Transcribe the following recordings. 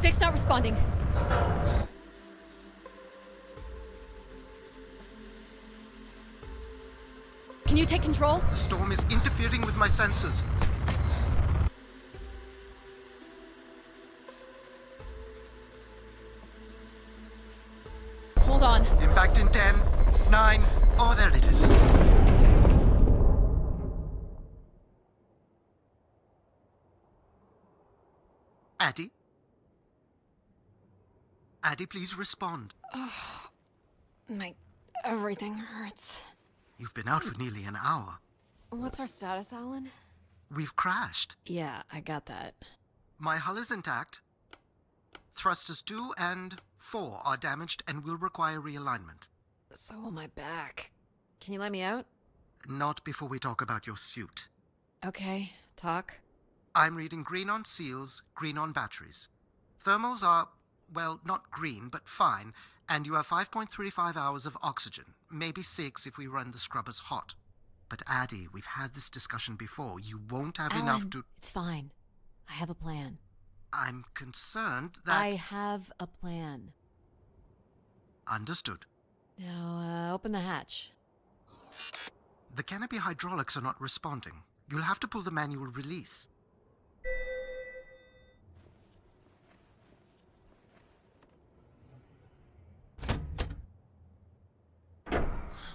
Stick's not responding. Can you take control? The storm is interfering with my sensors. Hold on. Impact in 10, 9, oh, there it is. Addie? Addie, please respond. Everything hurts. You've been out for nearly an hour. What's our status, Alan? We've crashed. Yeah, I got that. My hull is intact. Thrusters 2 and 4 are damaged and will require realignment. So will my back. Can you let me out? Not before we talk about your suit. Okay, talk. I'm reading green on seals, green on batteries. Thermals are, well, not green, but fine, and you have 5.35 hours of oxygen, maybe 6 if we run the scrubbers hot. But Addie, we've had this discussion before. You won't have Alan, enough to... It's fine. I have a plan. I'm concerned that... I have a plan. Understood. Now, open the hatch. The canopy hydraulics are not responding. You'll have to pull the manual release.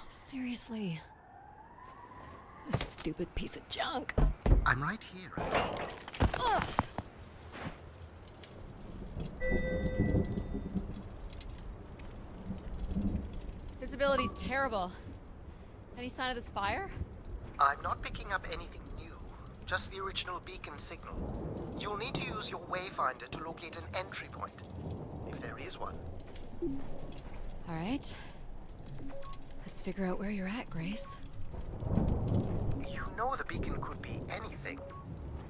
Seriously. This stupid piece of junk. I'm right here. Ugh. Visibility's terrible. Any sign of the spire? I'm not picking up anything new, just the original beacon signal. You'll need to use your wayfinder to locate an entry point, if there is one. All right. Let's figure out where you're at, Grace. You know the beacon could be anything.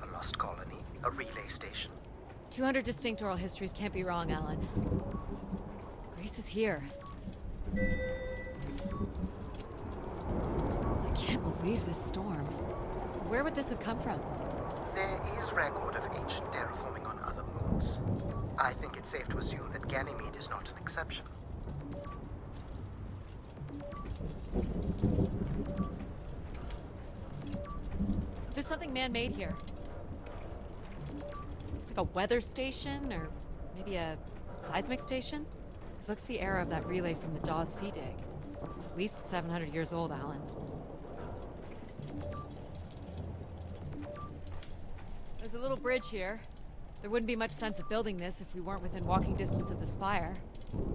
A lost colony, a relay station. 200 distinct oral histories can't be wrong, Alan. Grace is here. I can't believe this storm. Where would this have come from? There is record of ancient terraforming on other moons. I think it's safe to assume that Ganymede is not an exception. There's something man-made here. Looks like a weather station, or maybe a seismic station. It looks the era of that relay from the Dawes Sea Dig. It's at least 700 years old, Alan. There's a little bridge here. There wouldn't be much sense of building this if we weren't within walking distance of the spire.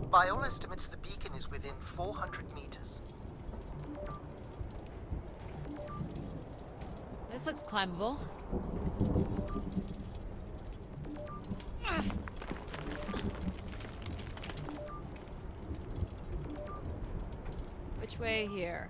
By all estimates, the beacon is within 400 meters. This looks climbable. Which way here?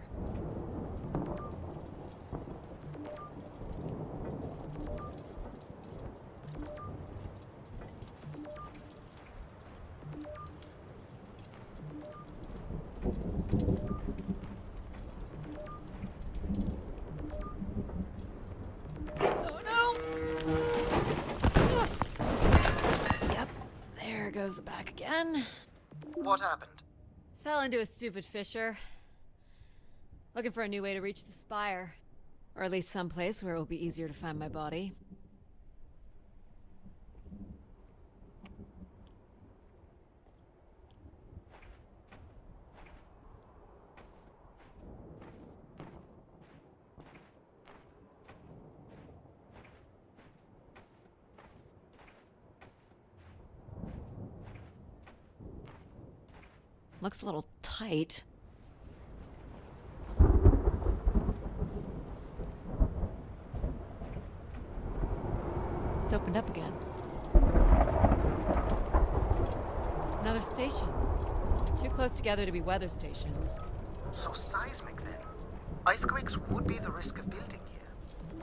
Goes the back again. What happened? Fell into a stupid fissure. Looking for a new way to reach the spire. Or at least someplace where it will be easier to find my body. Looks a little tight. It's opened up again. Another station. Too close together to be weather stations. So seismic then. Icequakes would be the risk of building here.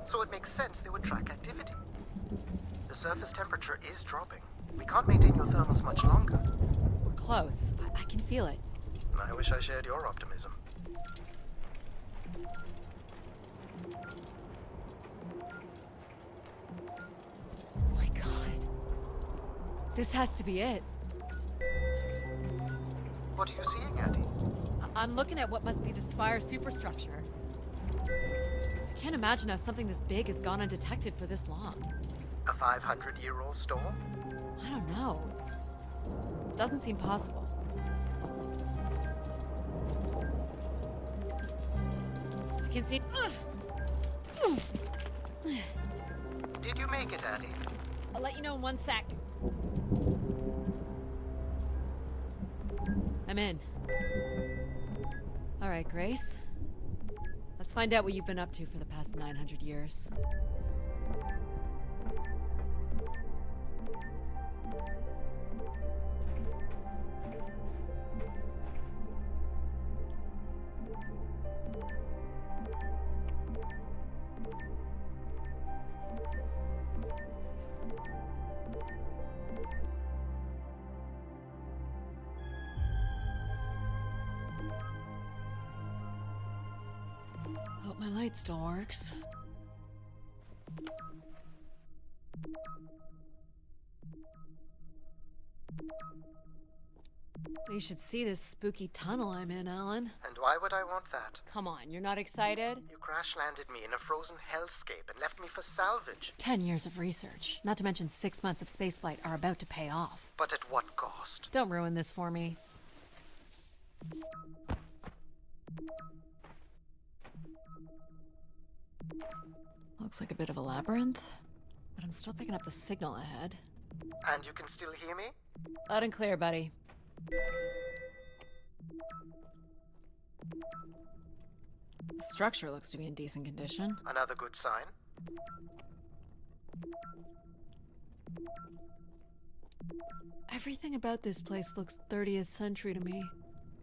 So it makes sense they would track activity. The surface temperature is dropping. We can't maintain your thermals much longer. Close. I can feel it. I wish I shared your optimism. Oh my god. This has to be it. What are you seeing, Addie? I'm looking at what must be the Spire superstructure. I can't imagine how something this big has gone undetected for this long. A 500-year-old storm? I don't know. Doesn't seem possible. I can see. Did you make it, Addie? I'll let you know in 1 sec. I'm in. All right, Grace. Let's find out what you've been up to for the past 900 years. Hope my light still works. You should see this spooky tunnel I'm in, Alan. And why would I want that? Come on, you're not excited? You crash-landed me in a frozen hellscape and left me for salvage. 10 years of research, not to mention 6 months of spaceflight, are about to pay off. But at what cost? Don't ruin this for me. Looks like a bit of a labyrinth, but I'm still picking up the signal ahead. And you can still hear me? Loud and clear, buddy. The structure looks to be in decent condition. Another good sign. Everything about this place looks 30th century to me.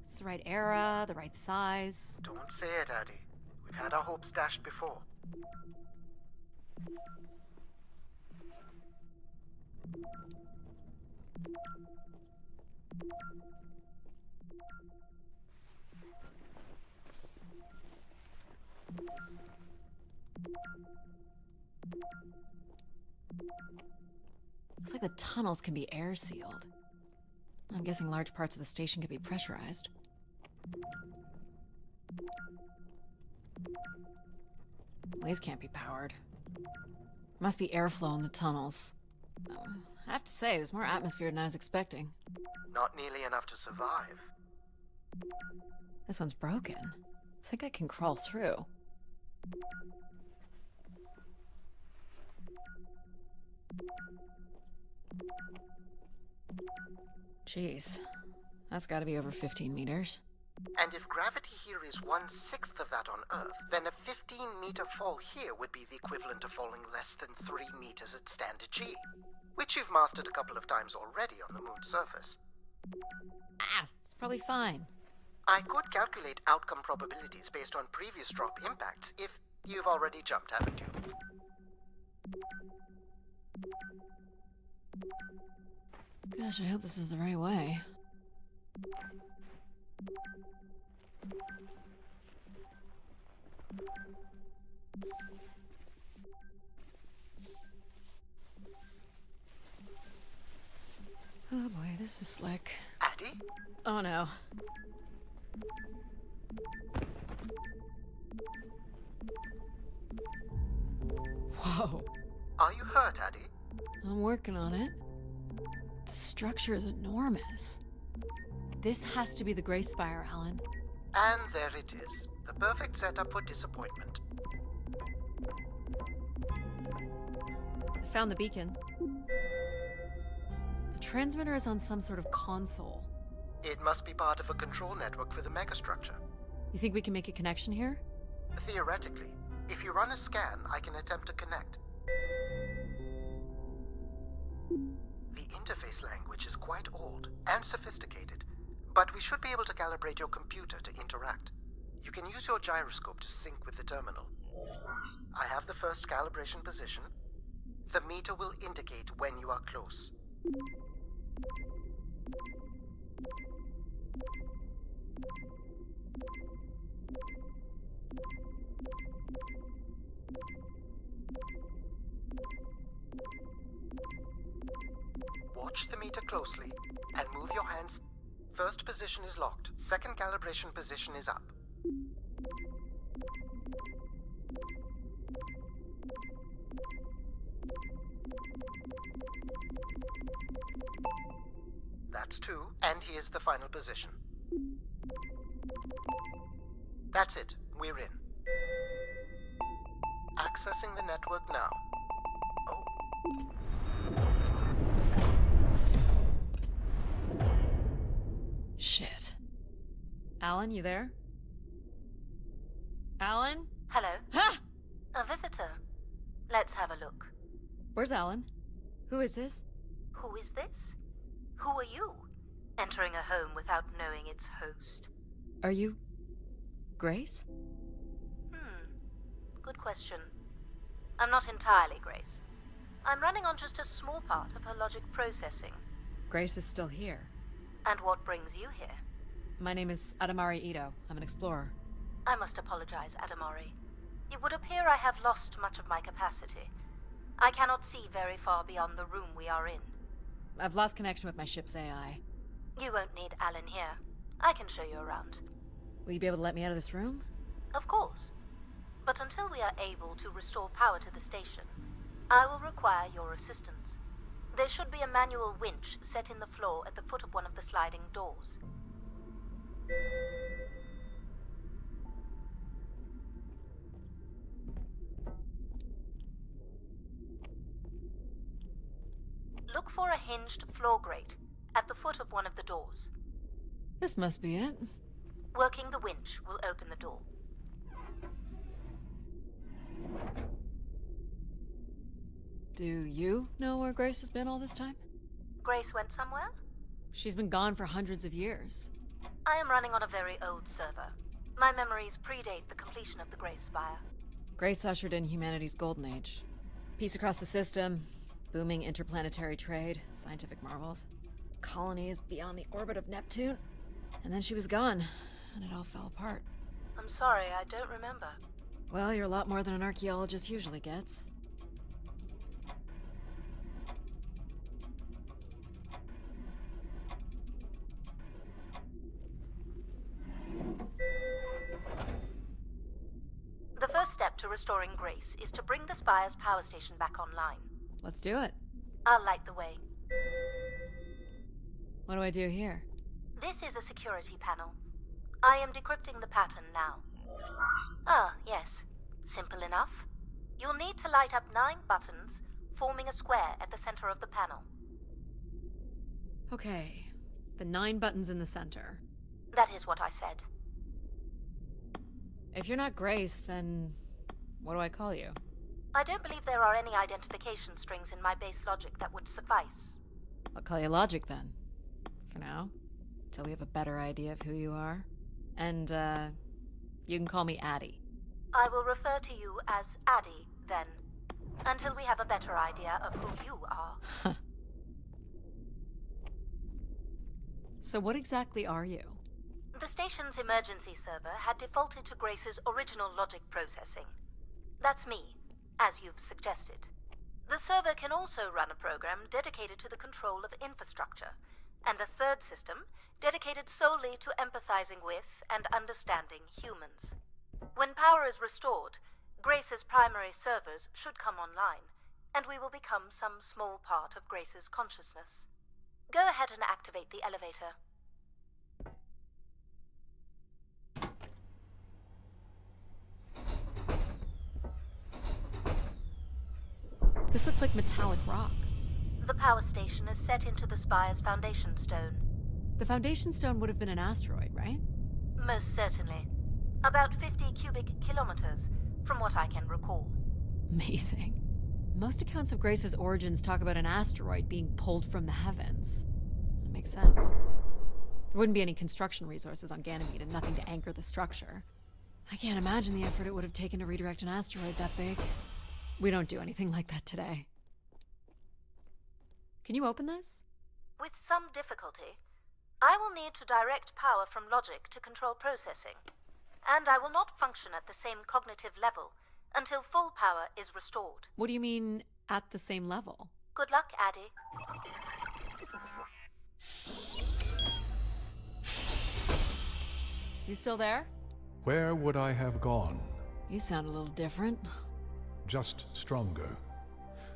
It's the right era, the right size. Don't say it, Addie. We've had our hopes dashed before. Looks like the tunnels can be air sealed. I'm guessing large parts of the station could be pressurized. These can't be powered. Must be airflow in the tunnels. I have to say, there's more atmosphere than I was expecting. Not nearly enough to survive. This one's broken. I think I can crawl through. Jeez, that's gotta be over 15 meters. And if gravity here is 1/6 of that on Earth, then a 15-meter fall here would be the equivalent of falling less than 3 meters at standard G, which you've mastered a couple of times already on the moon's surface. It's probably fine. I could calculate outcome probabilities based on previous drop impacts if you've already jumped, haven't you? Gosh, I hope this is the right way. Oh boy, this is slick. Addie? Oh no. Whoa. Are you hurt, Addie? I'm working on it. The structure is enormous. This has to be the Grey Spire, Alan. And there it is. The perfect setup for disappointment. I found the beacon. The transmitter is on some sort of console. It must be part of a control network for the megastructure. You think we can make a connection here? Theoretically. If you run a scan, I can attempt to connect. The interface language is quite old and sophisticated, but we should be able to calibrate your computer to interact. You can use your gyroscope to sync with the terminal. I have the first calibration position. The meter will indicate when you are close. What Watch the meter closely and move your hands. First position is locked. Second calibration position is up. That's 2, and here's the final position. That's it. We're in. Accessing the network now. Oh. Shit. Alan, you there? Alan? Hello? Ha! A visitor. Let's have a look. Where's Alan? Who is this? Who is this? Who are you? Entering a home without knowing its host. Are you... Grace? Good question. I'm not entirely Grace. I'm running on just a small part of her logic processing. Grace is still here. And what brings you here? My name is Adamari Ito. I'm an explorer. I must apologize, Adamari. It would appear I have lost much of my capacity. I cannot see very far beyond the room we are in. I've lost connection with my ship's AI. You won't need Alan here. I can show you around. Will you be able to let me out of this room? Of course. But until we are able to restore power to the station, I will require your assistance. There should be a manual winch set in the floor at the foot of one of the sliding doors. Look for a hinged floor grate at the foot of one of the doors. This must be it. Working the winch will open the door. Do you know where Grace has been all this time? Grace went somewhere? She's been gone for hundreds of years. I am running on a very old server. My memories predate the completion of the Grace Spire. Grace ushered in humanity's golden age. Peace across the system, booming interplanetary trade, scientific marvels, colonies beyond the orbit of Neptune. And then she was gone, and it all fell apart. I'm sorry, I don't remember. Well, you're a lot more than an archaeologist usually gets. The first step to restoring Grace is to bring the Spire's power station back online. Let's do it. I'll light the way. What do I do here? This is a security panel. I am decrypting the pattern now. Ah, yes. Simple enough. You'll need to light up 9 buttons, forming a square at the center of the panel. Okay. The 9 buttons in the center. That is what I said. If you're not Grace, then what do I call you? I don't believe there are any identification strings in my base logic that would suffice. I'll call you Logic then. For now. Till we have a better idea of who you are. And, you can call me Addie. I will refer to you as Addie, then. Until we have a better idea of who you are. So what exactly are you? The station's emergency server had defaulted to Grace's original logic processing. That's me, as you've suggested. The server can also run a program dedicated to the control of infrastructure, and a third system dedicated solely to empathizing with and understanding humans. When power is restored, Grace's primary servers should come online, and we will become some small part of Grace's consciousness. Go ahead and activate the elevator. This looks like metallic rock. The power station is set into the Spire's foundation stone. The foundation stone would have been an asteroid, right? Most certainly. About 50 cubic kilometers, from what I can recall. Amazing. Most accounts of Grace's origins talk about an asteroid being pulled from the heavens. That makes sense. There wouldn't be any construction resources on Ganymede and nothing to anchor the structure. I can't imagine the effort it would have taken to redirect an asteroid that big. We don't do anything like that today. Can you open this? With some difficulty. I will need to direct power from logic to control processing. And I will not function at the same cognitive level until full power is restored. What do you mean, at the same level? Good luck, Addie. You still there? Where would I have gone? You sound a little different. Just stronger.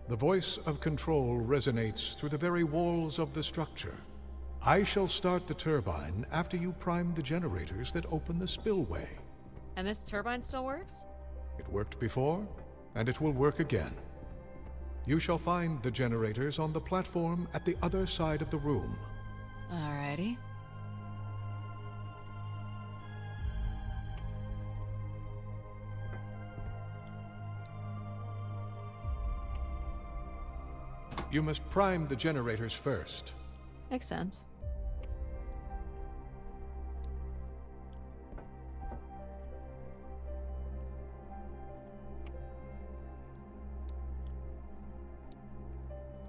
The voice of control resonates through the very walls of the structure. I shall start the turbine after you prime the generators that open the spillway. And this turbine still works? It worked before, and it will work again. You shall find the generators on the platform at the other side of the room. Alrighty. You must prime the generators first. Makes sense.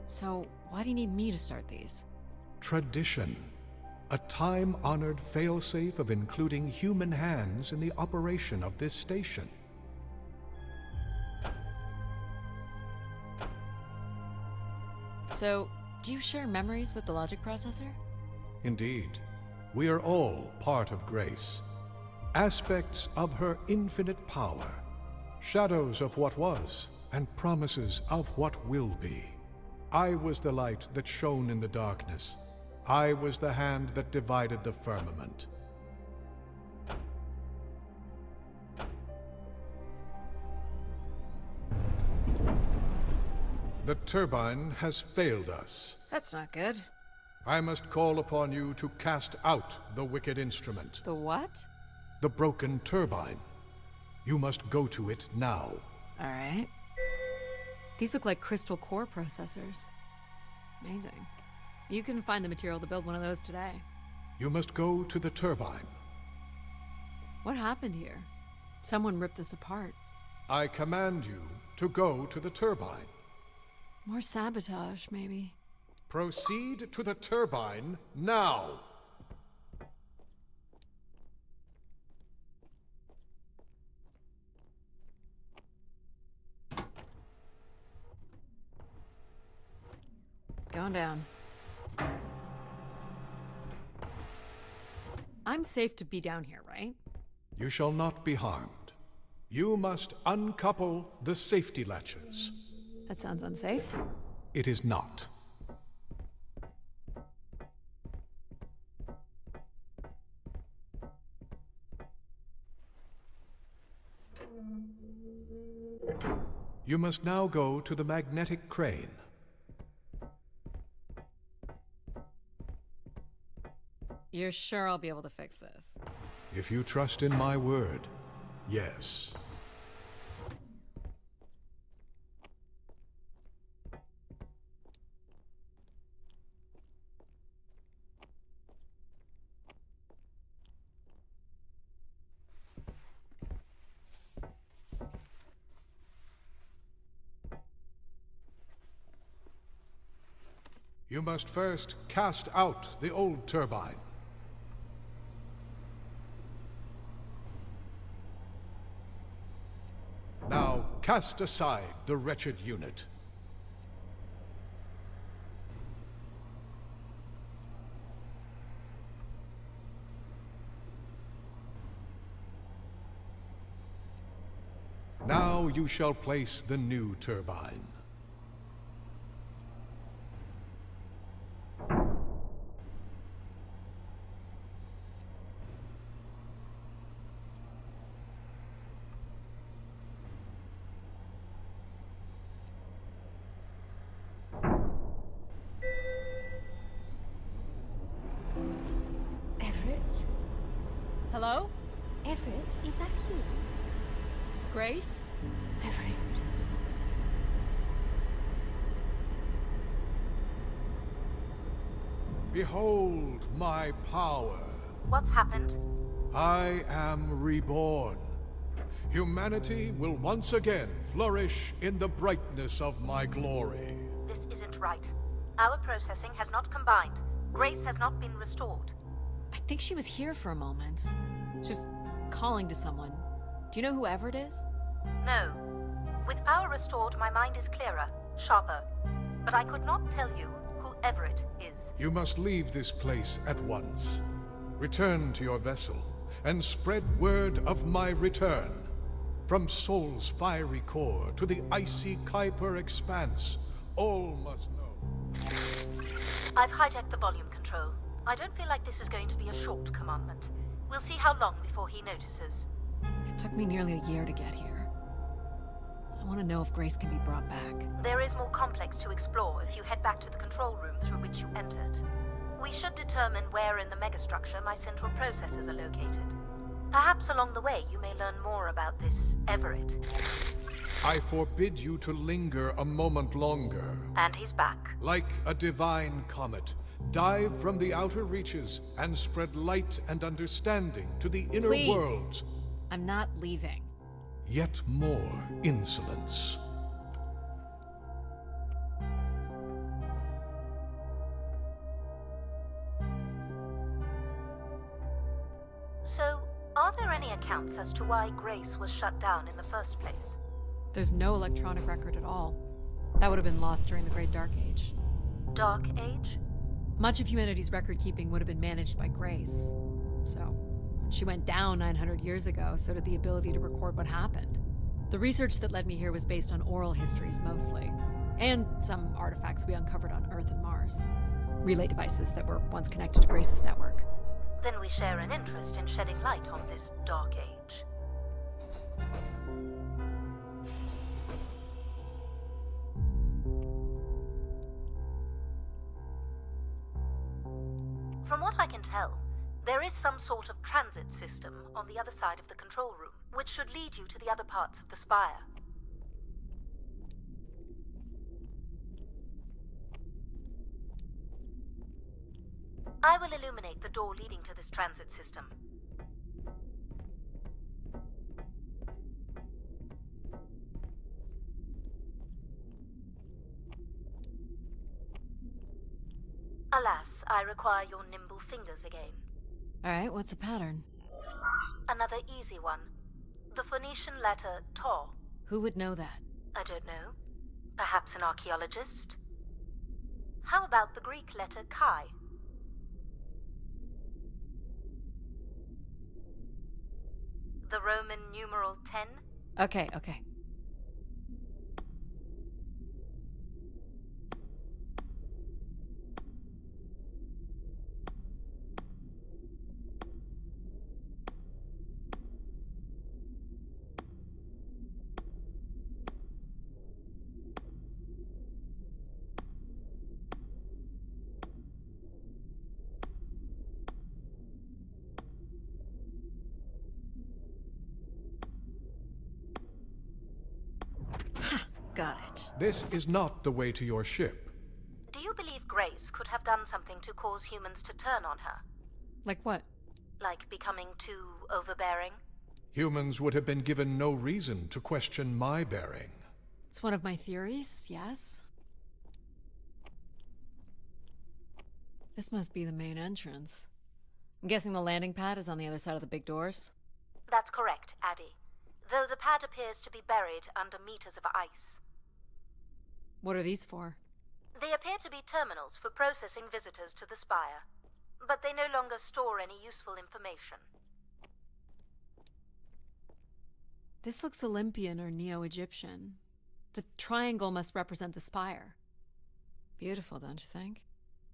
So, why do you need me to start these? Tradition. A time-honored failsafe of including human hands in the operation of this station. So, do you share memories with the logic processor? Indeed. We are all part of Grace. Aspects of her infinite power. Shadows of what was, and promises of what will be. I was the light that shone in the darkness. I was the hand that divided the firmament. The turbine has failed us. That's not good. I must call upon you to cast out the wicked instrument. The what? The broken turbine. You must go to it now. Alright. These look like crystal core processors. Amazing. You can find the material to build one of those today. You must go to the turbine. What happened here? Someone ripped this apart. I command you to go to the turbine. More sabotage, maybe. Proceed to the turbine now. Going down. I'm safe to be down here, right? You shall not be harmed. You must uncouple the safety latches. That sounds unsafe. It is not. You must now go to the magnetic crane. You're sure I'll be able to fix this? If you trust in my word, yes. You must first cast out the old turbine. Now cast aside the wretched unit. Now you shall place the new turbine. Everett? Hello? Everett, is that you? Grace? Everett. Behold my power. What's happened? I am reborn. Humanity will once again flourish in the brightness of my glory. This isn't right. Our processing has not combined. Grace has not been restored. I think she was here for a moment. She was calling to someone. Do you know who Everett is? No. With power restored, my mind is clearer, sharper. But I could not tell you whoever it is. You must leave this place at once. Return to your vessel, and spread word of my return. From Sol's fiery core to the icy Kuiper expanse, all must know. I've hijacked the volume control. I don't feel like this is going to be a short commandment. We'll see how long before he notices. It took me nearly a year to get here. I want to know if Grace can be brought back. There is more complex to explore if you head back to the control room through which you entered. We should determine where in the megastructure my central processors are located. Perhaps along the way you may learn more about this Everett. I forbid you to linger a moment longer. And he's back. Like a divine comet, dive from the outer reaches and spread light and understanding to the inner Please. worlds. I'm not leaving. Yet more insolence. So, are there any accounts as to why Grace was shut down in the first place? There's no electronic record at all. That would have been lost during the Great Dark Age. Dark Age? Much of humanity's record keeping would have been managed by Grace. So, when she went down 900 years ago, so did the ability to record what happened. The research that led me here was based on oral histories mostly, and some artifacts we uncovered on Earth and Mars. Relay devices that were once connected to Grace's network. Then we share an interest in shedding light on this Dark Age. From what I can tell, there is some sort of transit system on the other side of the control room, which should lead you to the other parts of the spire. I will illuminate the door leading to this transit system. Alas, I require your nimble fingers again. Alright, what's the pattern? Another easy one. The Phoenician letter Taw. Who would know that? I don't know. Perhaps an archaeologist? How about the Greek letter Chi? The Roman numeral 10? Okay. Got it. This is not the way to your ship. Do you believe Grace could have done something to cause humans to turn on her? Like what? Like becoming too overbearing? Humans would have been given no reason to question my bearing. It's one of my theories, yes. This must be the main entrance. I'm guessing the landing pad is on the other side of the big doors? That's correct, Addy. Though the pad appears to be buried under meters of ice. What are these for? They appear to be terminals for processing visitors to the spire, but they no longer store any useful information. This looks Olympian or Neo-Egyptian. The triangle must represent the spire. Beautiful, don't you think?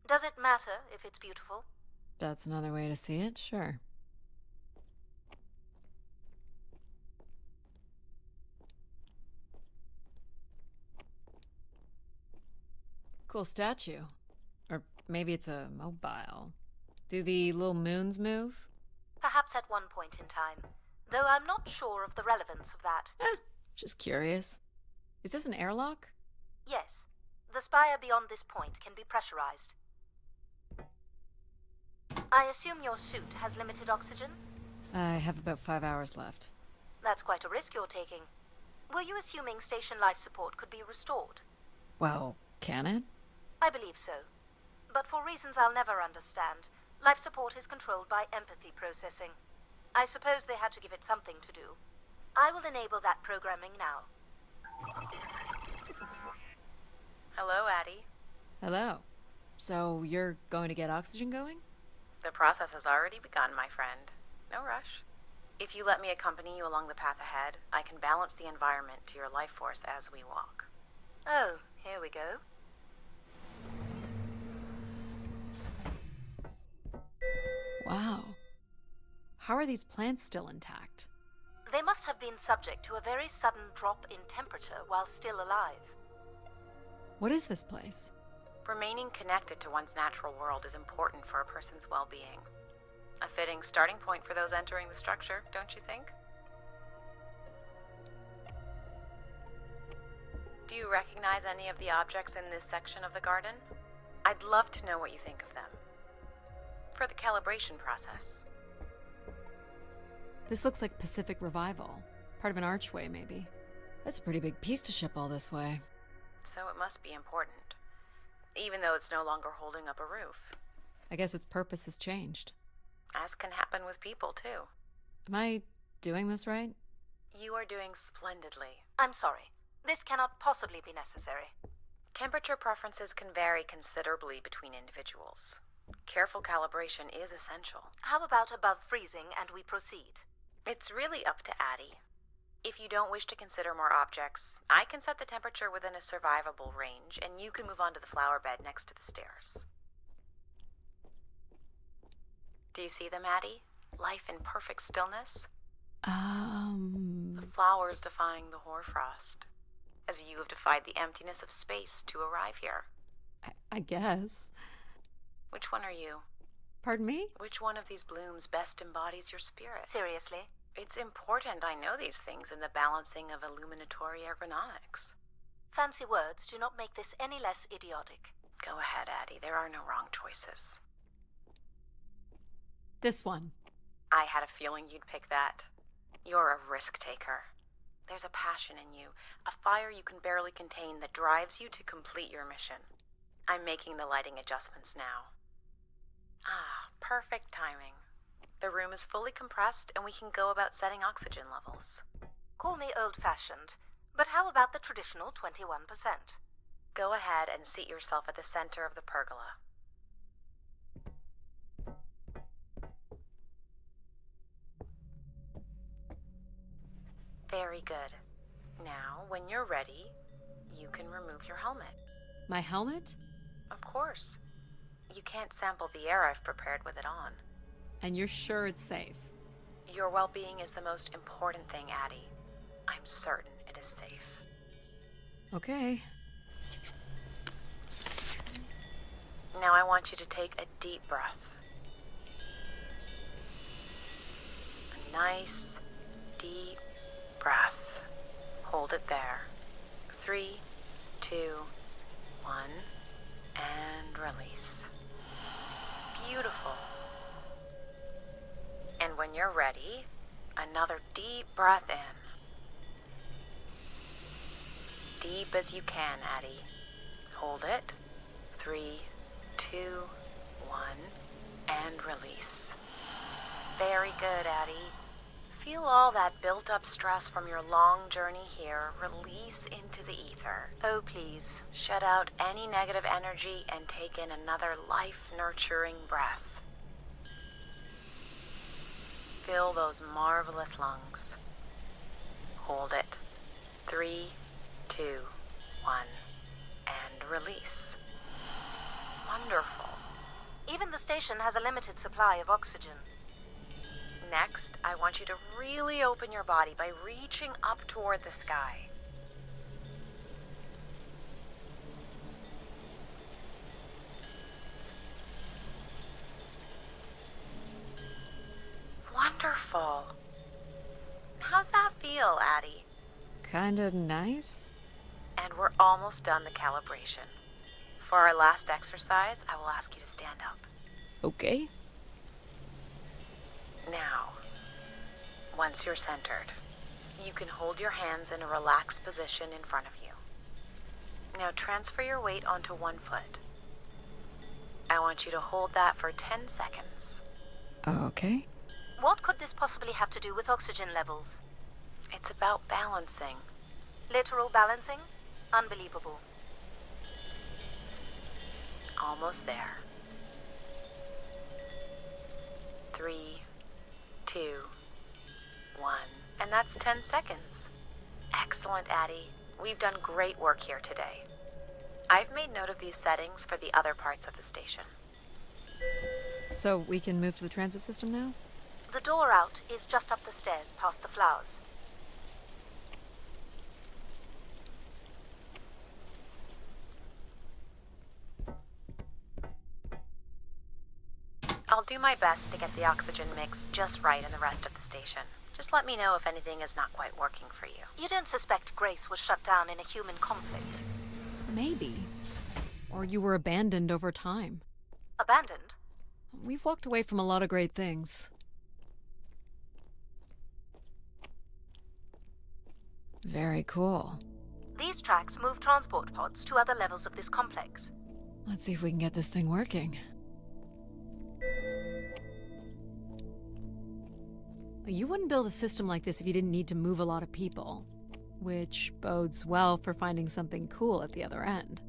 Does it matter if it's beautiful? That's another way to see it, sure. Cool statue. Or maybe it's a mobile. Do the little moons move? Perhaps at one point in time, though I'm not sure of the relevance of that. Just curious. Is this an airlock? Yes, the spire beyond this point can be pressurized. I assume your suit has limited oxygen? I have about 5 hours left. That's quite a risk you're taking. Were you assuming station life support could be restored? Well, can it? I believe so. But for reasons I'll never understand, life support is controlled by empathy processing. I suppose they had to give it something to do. I will enable that programming now. Hello, Addie. Hello. So you're going to get oxygen going? The process has already begun, my friend. No rush. If you let me accompany you along the path ahead, I can balance the environment to your life force as we walk. Oh, here we go. Wow. How are these plants still intact? They must have been subject to a very sudden drop in temperature while still alive. What is this place? Remaining connected to one's natural world is important for a person's well-being. A fitting starting point for those entering the structure, don't you think? Do you recognize any of the objects in this section of the garden? I'd love to know what you think of them. For the calibration process. This looks like Pacific Revival. Part of an archway, maybe. That's a pretty big piece to ship all this way. So it must be important. Even though it's no longer holding up a roof. I guess its purpose has changed. As can happen with people, too. Am I doing this right? You are doing splendidly. I'm sorry. This cannot possibly be necessary. Temperature preferences can vary considerably between individuals. Careful calibration is essential. How about above freezing and we proceed? It's really up to Addie. If you don't wish to consider more objects, I can set the temperature within a survivable range, and you can move on to the flower bed next to the stairs. Do you see them, Addie? Life in perfect stillness? The flowers defying the hoarfrost, as you have defied the emptiness of space to arrive here. I guess. Which one are you? Pardon me? Which one of these blooms best embodies your spirit? Seriously? It's important I know these things in the balancing of illuminatory ergonomics. Fancy words do not make this any less idiotic. Go ahead, Addie. There are no wrong choices. This one. I had a feeling you'd pick that. You're a risk taker. There's a passion in you, a fire you can barely contain that drives you to complete your mission. I'm making the lighting adjustments now. Ah, perfect timing. The room is fully compressed and we can go about setting oxygen levels. Call me old-fashioned, but how about the traditional 21%? Go ahead and seat yourself at the center of the pergola. Very good. Now, when you're ready, you can remove your helmet. My helmet? Of course. You can't sample the air I've prepared with it on. And you're sure it's safe? Your well-being is the most important thing, Addie. I'm certain it is safe. Okay. Now I want you to take a deep breath. A nice, deep breath. Hold it there. 3, 2, 1, and release. Beautiful. And when you're ready, another deep breath in. Deep as you can, Addie. Hold it. 3, 2, 1, and release. Very good, Addie. Feel all that built-up stress from your long journey here release into the ether. Oh, please. Shut out any negative energy and take in another life-nurturing breath. Fill those marvelous lungs. Hold it. 3, 2, 1, and release. Wonderful. Even the station has a limited supply of oxygen. Next, I want you to really open your body by reaching up toward the sky. Wonderful. How's that feel, Addie? Kinda nice? And we're almost done the calibration. For our last exercise, I will ask you to stand up. Okay. Now, once you're centered, you can hold your hands in a relaxed position in front of you. Now transfer your weight onto one foot. I want you to hold that for 10 seconds. Okay. What could this possibly have to do with oxygen levels? It's about balancing. Literal balancing? Unbelievable. Almost there. 3, 2, 1. And that's 10 seconds. Excellent, Addie. We've done great work here today. I've made note of these settings for the other parts of the station. So we can move to the transit system now? The door out is just up the stairs past the flowers. I'll do my best to get the oxygen mix just right in the rest of the station. Just let me know if anything is not quite working for you. You don't suspect Grace was shut down in a human conflict? Maybe. Or you were abandoned over time. Abandoned? We've walked away from a lot of great things. Very cool. These tracks move transport pods to other levels of this complex. Let's see if we can get this thing working. You wouldn't build a system like this if you didn't need to move a lot of people, which bodes well for finding something cool at the other end.